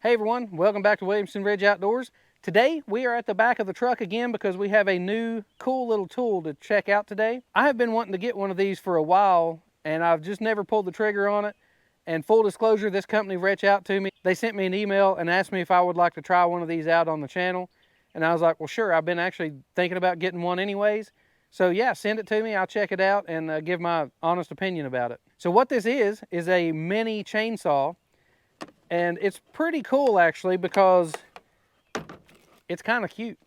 Hey everyone, welcome back to Williamson Ridge Outdoors. Today we are at the back of the truck again because we have a new cool little tool to check out today. I have been wanting to get one of these for a while and I've just never pulled the trigger on it. And full disclosure, this company reached out to me. They sent me an email and asked me if I would like to try one of these out on the channel. And I was like, well sure, I've been actually thinking about getting one anyways. So yeah, send it to me, I'll check it out and give my honest opinion about it. So what this is a mini chainsaw. And it's pretty cool actually because it's kind of cute.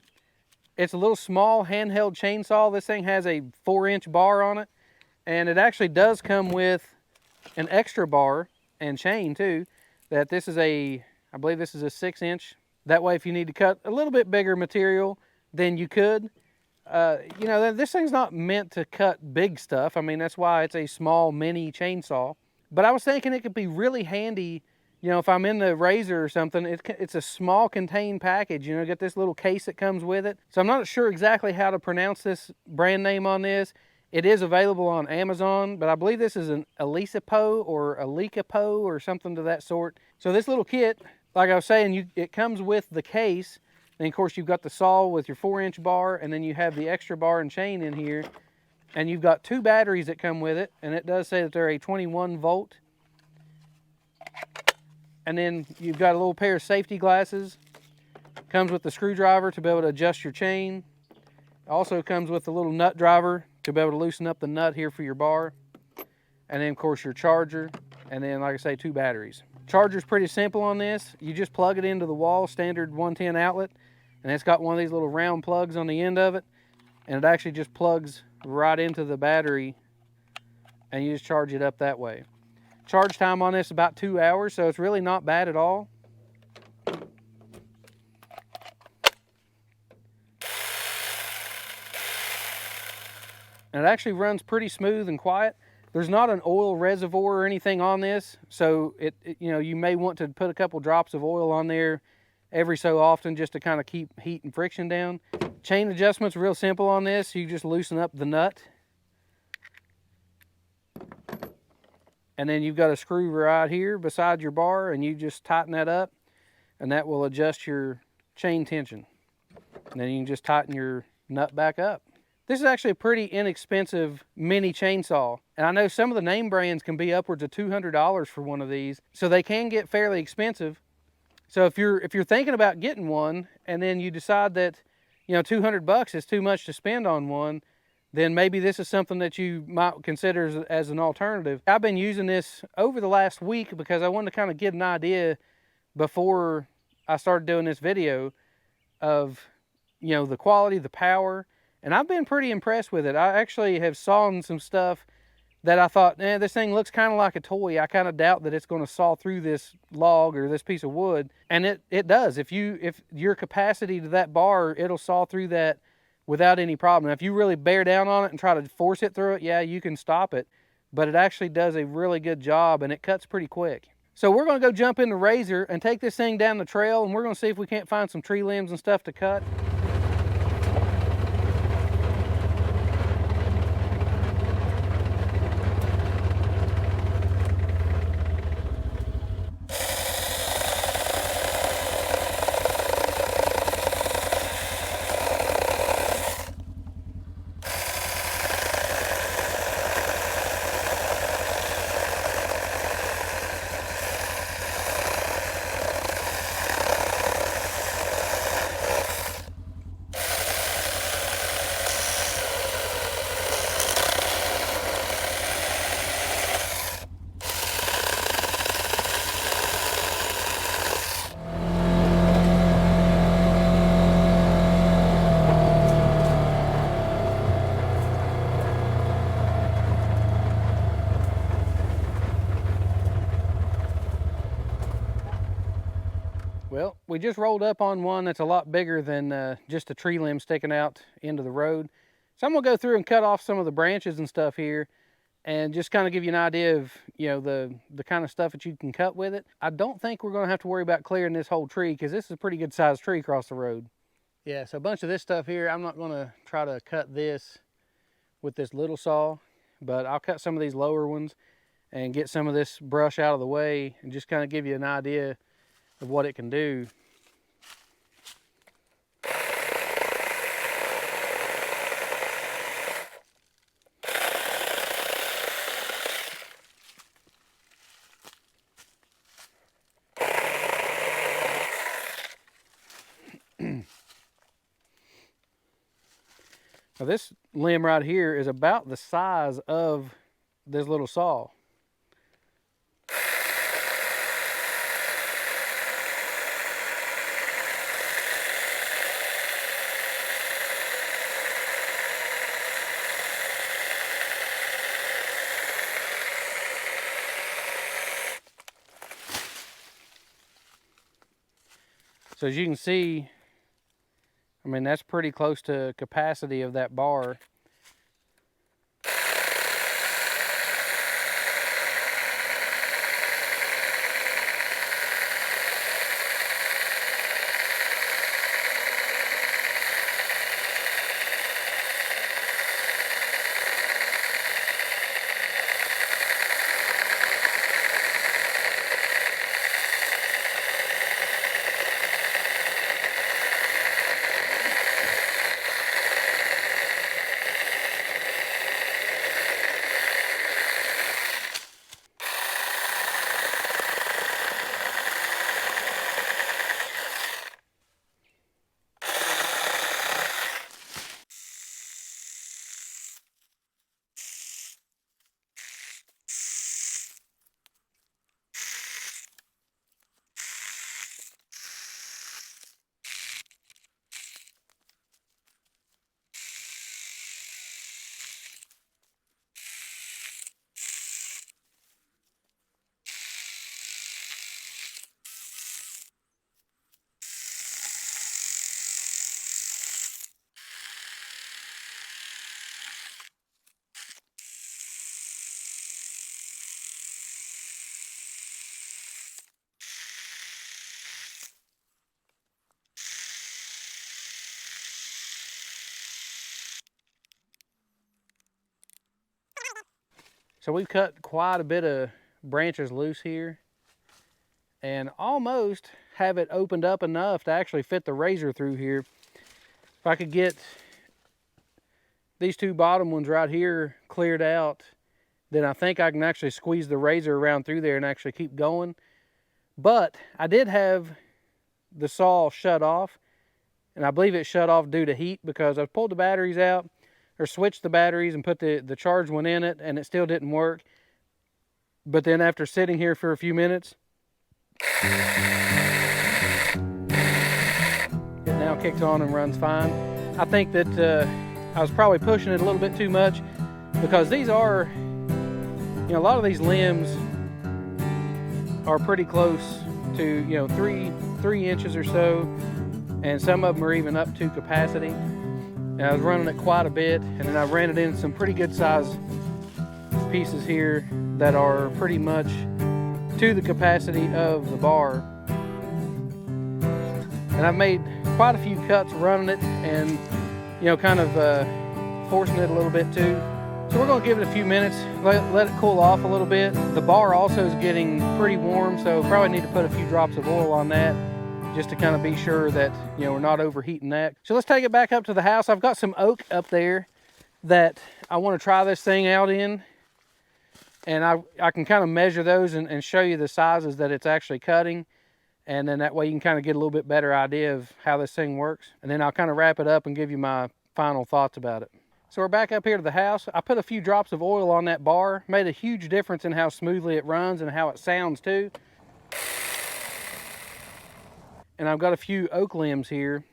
It's a little small handheld chainsaw. This thing has a 4-inch bar on it. And it actually does come with an extra bar and chain too. That this is I believe this is a 6-inch. That way if you need to cut a little bit bigger material than you could. You know, this thing's not meant to cut big stuff. I mean, that's why it's a small mini chainsaw. But I was thinking it could be really handy. You know, if I'm in the razor or something, it's a small contained package. You know, get this little case that comes with it. So I'm not sure exactly how to pronounce this brand name on this. It is available on Amazon, but I believe this is an Elecicopo or Elecicopo or something to that sort. So this little kit, like I was saying, it comes with the case. And of course you've got the saw with your 4-inch bar, and then you have the extra bar and chain in here. And you've got 2 batteries that come with it, and it does say that they're a 21 volt. And then you've got a little pair of safety glasses. Comes with the screwdriver to be able to adjust your chain. Also comes with a little nut driver to be able to loosen up the nut here for your bar. And then of course your charger. And then like I say, 2 batteries. Charger's pretty simple on this. You just plug it into the wall, standard 110 outlet. And it's got one of these little round plugs on the end of it. And it actually just plugs right into the battery. And you just charge it up that way. Charge time on this about 2 hours, so it's really not bad at all. And it actually runs pretty smooth and quiet. There's not an oil reservoir or anything on this, so you know, you may want to put a couple drops of oil on there every so often just to kind of keep heat and friction down. Chain adjustment's real simple on this. You just loosen up the nut. And then you've got a screw right here beside your bar, and you just tighten that up, and that will adjust your chain tension. And then you can just tighten your nut back up. This is actually a pretty inexpensive mini chainsaw. And I know some of the name brands can be upwards of $200 for one of these, so they can get fairly expensive. So if you're thinking about getting one, and then you decide that, you know, $200 is too much to spend on one, then maybe this is something that you might consider as an alternative. I've been using this over the last week because I wanted to kind of get an idea before I started doing this video of, you know, the quality, the power, and I've been pretty impressed with it. I actually have sawn some stuff that I thought, this thing looks kind of like a toy. I kind of doubt that it's going to saw through this log or this piece of wood, and it does. If your capacity to that bar, it'll saw through that without any problem. Now, if you really bear down on it and try to force it through it, yeah, you can stop it. But it actually does a really good job, and it cuts pretty quick. So we're going to go jump in the razor and take this thing down the trail, and we're going to see if we can't find some tree limbs and stuff to cut. Well, we just rolled up on one that's a lot bigger than just a tree limb sticking out into the road. So I'm going to go through and cut off some of the branches and stuff here and just kind of give you an idea of, you know, the kind of stuff that you can cut with it. I don't think we're going to have to worry about clearing this whole tree because this is a pretty good sized tree across the road. Yeah, so a bunch of this stuff here, I'm not going to try to cut this with this little saw, but I'll cut some of these lower ones and get some of this brush out of the way and just kind of give you an idea of what it can do. Now this limb right here is about the size of this little saw. So as you can see, I mean, that's pretty close to capacity of that bar. So we've cut quite a bit of branches loose here and almost have it opened up enough to actually fit the razor through here. If I could get these two bottom ones right here cleared out, then I think I can actually squeeze the razor around through there and actually keep going. But I did have the saw shut off, and I believe it shut off due to heat because I pulled the batteries out, or switched the batteries and put the charged one in it, and it still didn't work. But then after sitting here for a few minutes, it now kicks on and runs fine. I think that I was probably pushing it a little bit too much, because these are, you know, a lot of these limbs are pretty close to, you know, three inches or so, and some of them are even up to capacity. And I was running it quite a bit, and then I ran it in some pretty good size pieces here that are pretty much to the capacity of the bar. And I've made quite a few cuts running it, and, you know, kind of forcing it a little bit too. So we're going to give it a few minutes, let it cool off a little bit. The bar also is getting pretty warm, so probably need to put a few drops of oil on that, just to kind of be sure that, you know, we're not overheating that. So let's take it back up to the house. I've got some oak up there that I want to try this thing out in, and I can kind of measure those and show you the sizes that it's actually cutting, and then that way you can kind of get a little bit better idea of how this thing works. And then I'll kind of wrap it up and give you my final thoughts about it. So we're back up here to the house. I put a few drops of oil on that bar, made a huge difference in how smoothly it runs and how it sounds too. And I've got a few oak limbs here,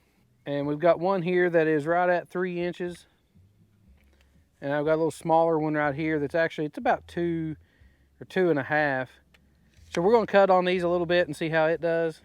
and we've got one here that is right at 3 inches, and I've got a little smaller one right here that's actually, it's about 2 or 2.5. So we're going to cut on these a little bit and see how it does.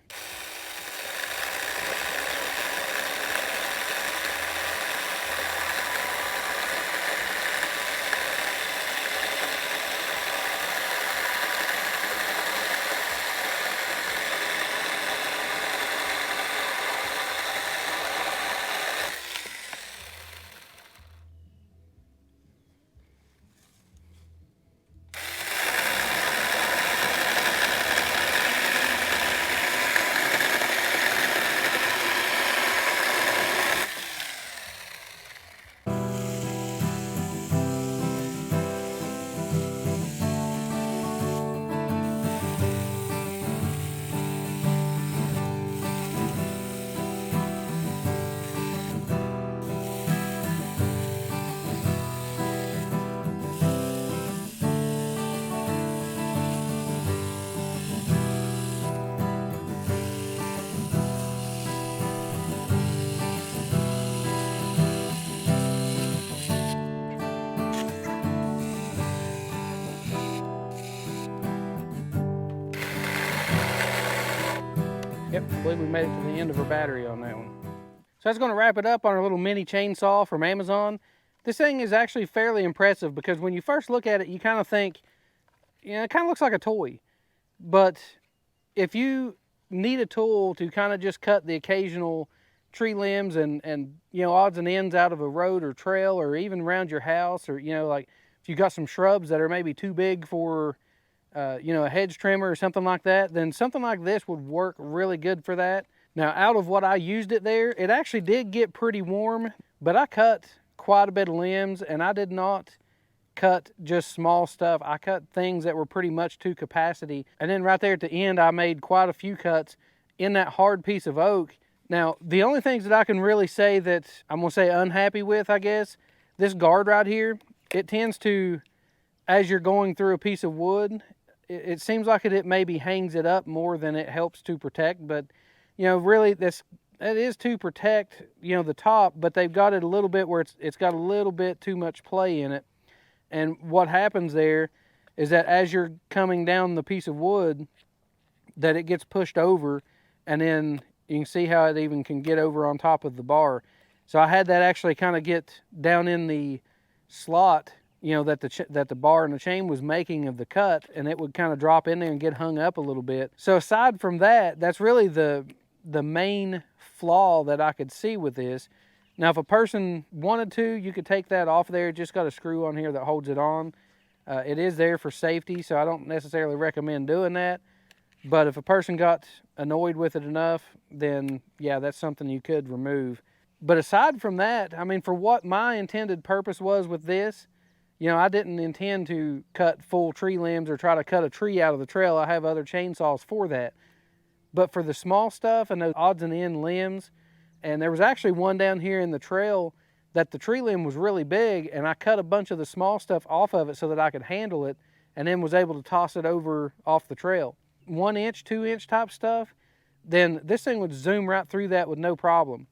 Yep, I believe we made it to the end of our battery on that one. So that's going to wrap it up on our little mini chainsaw from Amazon. This thing is actually fairly impressive because when you first look at it, you kind of think, it kind of looks like a toy. But if you need a tool to kind of just cut the occasional tree limbs and odds and ends out of a road or trail, or even around your house, or like if you got some shrubs that are maybe too big for a hedge trimmer or something like that, then something like this would work really good for that. Now, out of what I used it there, it actually did get pretty warm, but I cut quite a bit of limbs, and I did not cut just small stuff. I cut things that were pretty much to capacity. And then right there at the end, I made quite a few cuts in that hard piece of oak. Now, the only things that I can really say that I'm gonna say unhappy with, I guess, this guard right here, it tends to, as you're going through a piece of wood, it seems like it maybe hangs it up more than it helps to protect. But really it is to protect the top, but they've got it a little bit where it's got a little bit too much play in it. And what happens there is that as you're coming down the piece of wood, that it gets pushed over, and then you can see how it even can get over on top of the bar. So I had that actually kind of get down in the slot that the bar and the chain was making of the cut, and it would kind of drop in there and get hung up a little bit. So aside from that, that's really the main flaw that I could see with this. Now, if a person wanted to, you could take that off there. It just got a screw on here that holds it on. It is there for safety, so I don't necessarily recommend doing that. But if a person got annoyed with it enough, then yeah, that's something you could remove. But aside from that, I mean, for what my intended purpose was with this, I didn't intend to cut full tree limbs or try to cut a tree out of the trail. I have other chainsaws for that. But for the small stuff and those odds and end limbs, and there was actually one down here in the trail that the tree limb was really big, and I cut a bunch of the small stuff off of it so that I could handle it, and then was able to toss it over off the trail. 1 inch, 2 inch type stuff, then this thing would zoom right through that with no problem.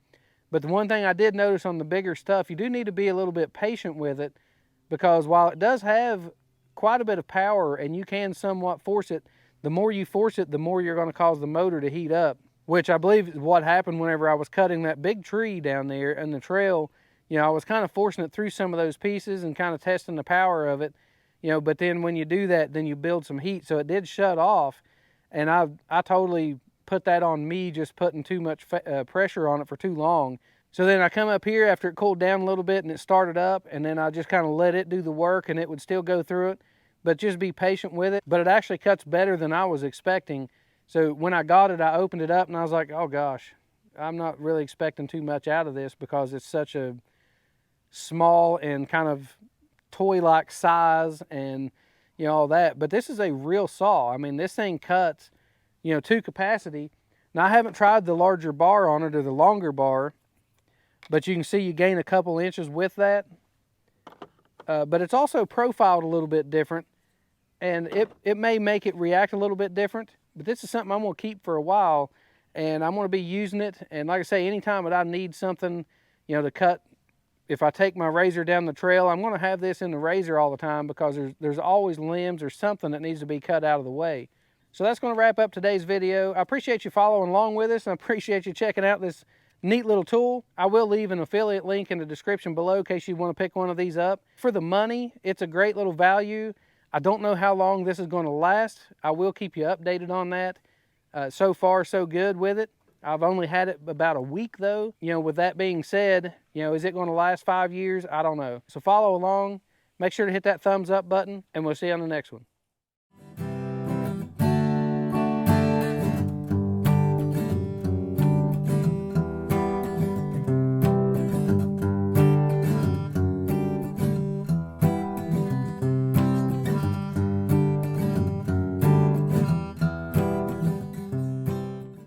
But the one thing I did notice on the bigger stuff, you do need to be a little bit patient with it, because while it does have quite a bit of power and you can somewhat force it, the more you force it, the more you're going to cause the motor to heat up, which I believe is what happened whenever I was cutting that big tree down there in the trail. I was kind of forcing it through some of those pieces and kind of testing the power of it, but then when you do that, then you build some heat. So it did shut off, and I totally put that on me, just putting too much pressure on it for too long. So then I come up here after it cooled down a little bit and it started up, and then I just kind of let it do the work, and it would still go through it, but just be patient with it. But it actually cuts better than I was expecting. So when I got it, I opened it up and I was like, oh gosh, I'm not really expecting too much out of this because it's such a small and kind of toy-like size and all that. But this is a real saw. I mean, this thing cuts to capacity. Now, I haven't tried the larger bar on it or the longer bar, but you can see you gain a couple inches with that. But it's also profiled a little bit different, and it may make it react a little bit different. But this is something I'm going to keep for a while, and I'm going to be using it. And like I say, anytime that I need something, to cut, if I take my razor down the trail, I'm going to have this in the razor all the time, because there's always limbs or something that needs to be cut out of the way. So that's going to wrap up today's video. I appreciate you following along with us, and I appreciate you checking out this neat little tool. I will leave an affiliate link in the description below in case you want to pick one of these up. For the money, it's a great little value. I don't know how long this is going to last. I will keep you updated on that. So far, so good with it. I've only had it about a week though. With that being said, is it going to last 5 years? I don't know. So follow along. Make sure to hit that thumbs up button, and we'll see you on the next one.